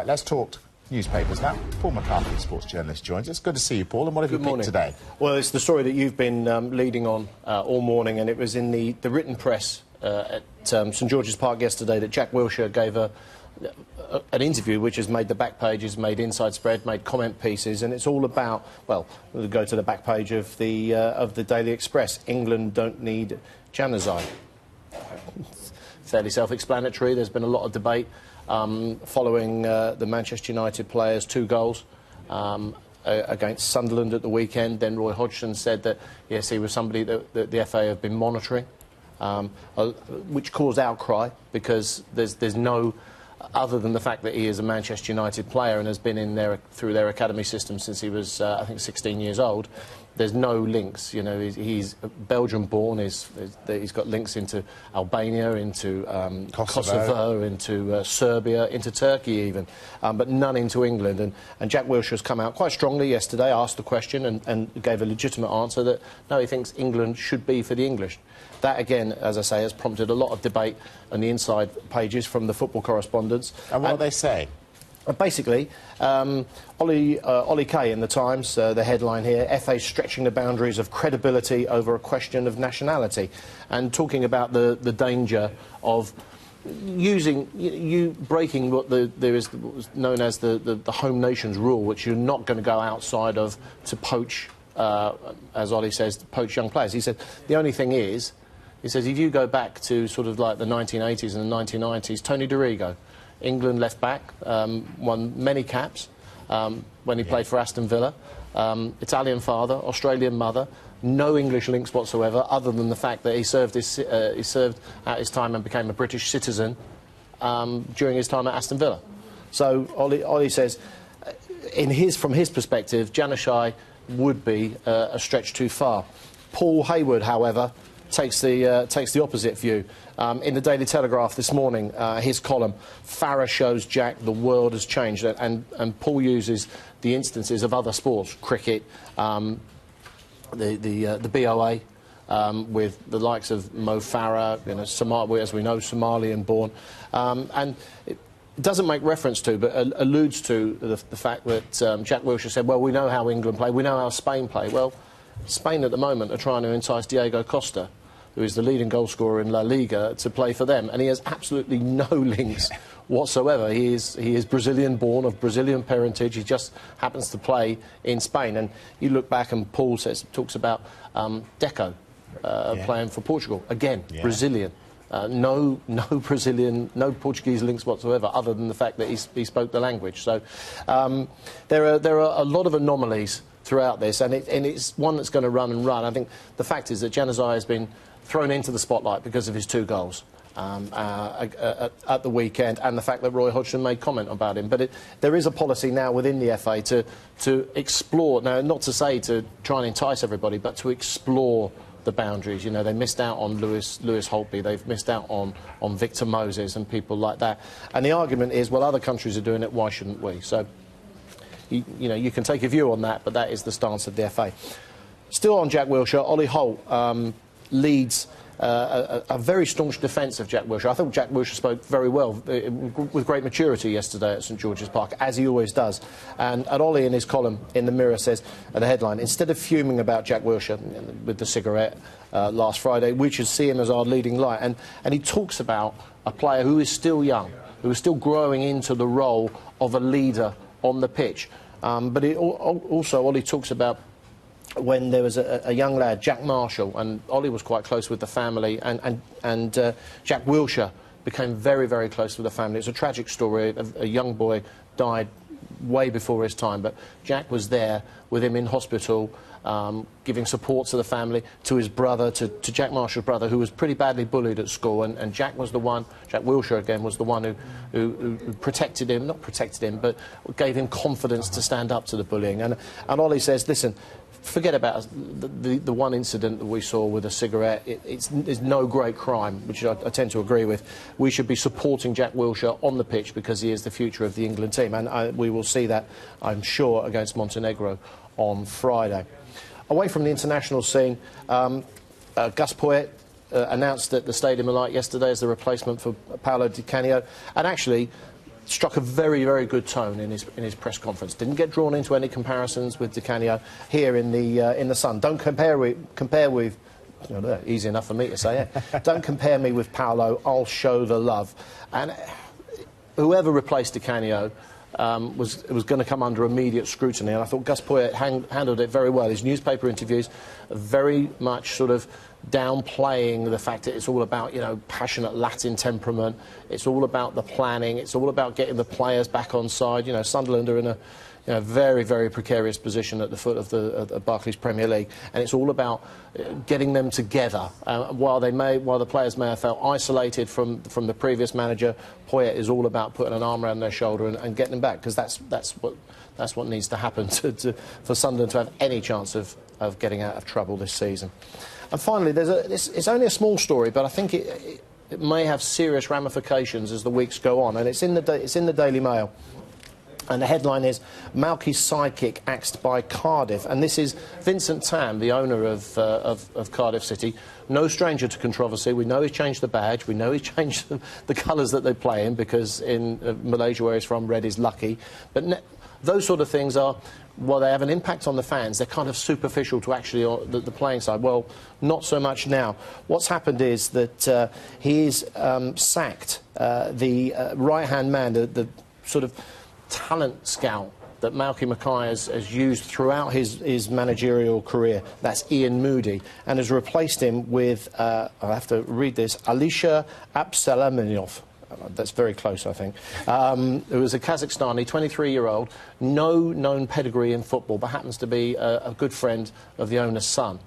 let's talk newspapers now. Paul McCarthy, sports journalist, joins us. Good to see you, Paul. And what have you picked today? Well, it's the story that you've been leading on all morning, and it was in the written press at St George's Park yesterday that Jack Wilshere gave an interview which has made the back pages, made inside spread, made comment pieces, and it's all about, well, we'll go to the back page of the Daily Express. England don't need Januzaj. Fairly self-explanatory. There's been a lot of debate following the Manchester United players' 2 goals against Sunderland at the weekend. Then Roy Hodgson said that, yes, he was somebody that the FA have been monitoring, which caused outcry because there's no, other than the fact that he is a Manchester United player and has been in there through their academy system since he was, I think, 16 years old. There's no links. You know, he's Belgian-born. He's got links into Albania, into Kosovo, into Serbia, into Turkey even, but none into England. And Jack Wilshere has come out quite strongly yesterday, asked the question and gave a legitimate answer that, no, he thinks England should be for the English. That, again, as I say, has prompted a lot of debate on the inside pages from the football correspondents. And what do they say? Basically, Ollie Kay in the Times, the headline here, FA stretching the boundaries of credibility over a question of nationality, and talking about the danger of breaking what there is known as the home nations rule, which you're not going to go outside of to poach, as Ollie says, to poach young players. He said the only thing is, he says, if you go back to sort of like the 1980s and the 1990s, Tony Dorigo, England left back, won many caps when he played for Aston Villa. Italian father, Australian mother, no English links whatsoever, other than the fact that he served at his time and became a British citizen during his time at Aston Villa. So Ollie says, from his perspective, Januzaj would be a stretch too far. Paul Hayward, however, takes the opposite view. In the Daily Telegraph this morning, his column, Farah shows Jack the world has changed, and Paul uses the instances of other sports, cricket, the BOA, with the likes of Mo Farah, you know, as we know, Somalian-born, and it doesn't make reference to, but alludes to the fact that Jack Wilshere said, well, we know how England play, we know how Spain play. Well, Spain at the moment are trying to entice Diego Costa, who is the leading goalscorer in La Liga, to play for them, and he has absolutely no links whatsoever. He is Brazilian-born, of Brazilian parentage. He just happens to play in Spain. And you look back, and Paul talks about Deco playing for Portugal. Again, Brazilian. No Portuguese links whatsoever, other than the fact that he spoke the language. So there are a lot of anomalies throughout this, and it's one that's going to run and run. I think the fact is that Januzaj has been thrown into the spotlight because of his 2 goals at the weekend, and the fact that Roy Hodgson made comment about him. But there is a policy now within the FA to explore, now not to say to try and entice everybody, but to explore the boundaries. You know, they missed out on Lewis Holtby, they've missed out on Victor Moses and people like that. And the argument is, well, other countries are doing it, why shouldn't we? So, you know, you can take a view on that, but that is the stance of the FA. Still on Jack Wilshere, Ollie Holt leads a very staunch defence of Jack Wilshere. I thought Jack Wilshere spoke very well, with great maturity yesterday at St George's Park, as he always does. And Ollie, in his column in the Mirror, says at the headline, instead of fuming about Jack Wilshere with the cigarette last Friday, we should see him as our leading light. And he talks about a player who is still young, who is still growing into the role of a leader on the pitch. But also, Ollie talks about when there was a young lad, Jack Marshall, and Ollie was quite close with the family, and Jack Wilshere became very, very close with the family. It's a tragic story. A young boy died way before his time, but Jack was there with him in hospital, giving support to the family, to his brother, to Jack Marshall's brother, who was pretty badly bullied at school, and Jack was the one, Jack Wilshere again, was the one who protected him, not protected him, but gave him confidence to stand up to the bullying. And Ollie says, listen, forget about the one incident that we saw with a cigarette. It's no great crime, which I tend to agree with. We should be supporting Jack Wilshere on the pitch because he is the future of the England team, and we will see that, I'm sure, against Montenegro on Friday. Away from the international scene, Gus Poyet announced at the Stadium of Light yesterday as the replacement for Paolo Di Canio, and actually struck a very, very good tone in his press conference. Didn't get drawn into any comparisons with Di Canio here in the Sun. Don't compare with. Easy enough for me to say it. Don't compare me with Paolo. I'll show the love. And whoever replaced Di Canio was going to come under immediate scrutiny, and I thought Gus Poyet handled it very well. His newspaper interviews are very much sort of downplaying the fact that it's all about, you know, passionate Latin temperament. It's all about the planning. It's all about getting the players back on side. You know, Sunderland are in a very, very precarious position at the foot of the Barclays Premier League, and it's all about getting them together. While the players may have felt isolated from the previous manager, Poyet is all about putting an arm around their shoulder and getting them back, because that's what needs to happen for Sunderland to have any chance of getting out of trouble this season. And finally, it's only a small story, but I think it may have serious ramifications as the weeks go on, and it's in the Daily Mail. And the headline is, Malky's sidekick axed by Cardiff. And this is Vincent Tam, the owner of Cardiff City. No stranger to controversy. We know he's changed the badge. We know he's changed the colours that they play in, because in Malaysia, where he's from, red is lucky. But those sort of things are, while they have an impact on the fans, they're kind of superficial to actually the playing side. Well, not so much now. What's happened is that he's sacked the right-hand man, the sort of talent scout that Malky Mackay has used throughout his managerial career. That's Ian Moody, and has replaced him with, I'll have to read this, Alisher Absalaminov. That's very close, I think. Who was a Kazakhstani, 23-year-old, no known pedigree in football, but happens to be a good friend of the owner's son.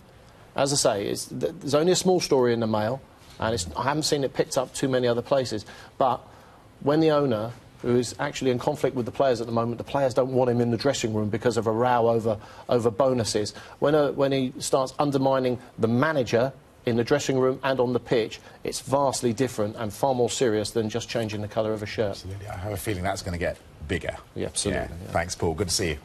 As I say, there's only a small story in the Mail, and I haven't seen it picked up too many other places. But when the owner, who is actually in conflict with the players at the moment, the players don't want him in the dressing room because of a row over bonuses. When he starts undermining the manager in the dressing room and on the pitch, it's vastly different and far more serious than just changing the colour of a shirt. Absolutely. I have a feeling that's going to get bigger. Yeah, absolutely. Yeah. Yeah. Thanks, Paul. Good to see you.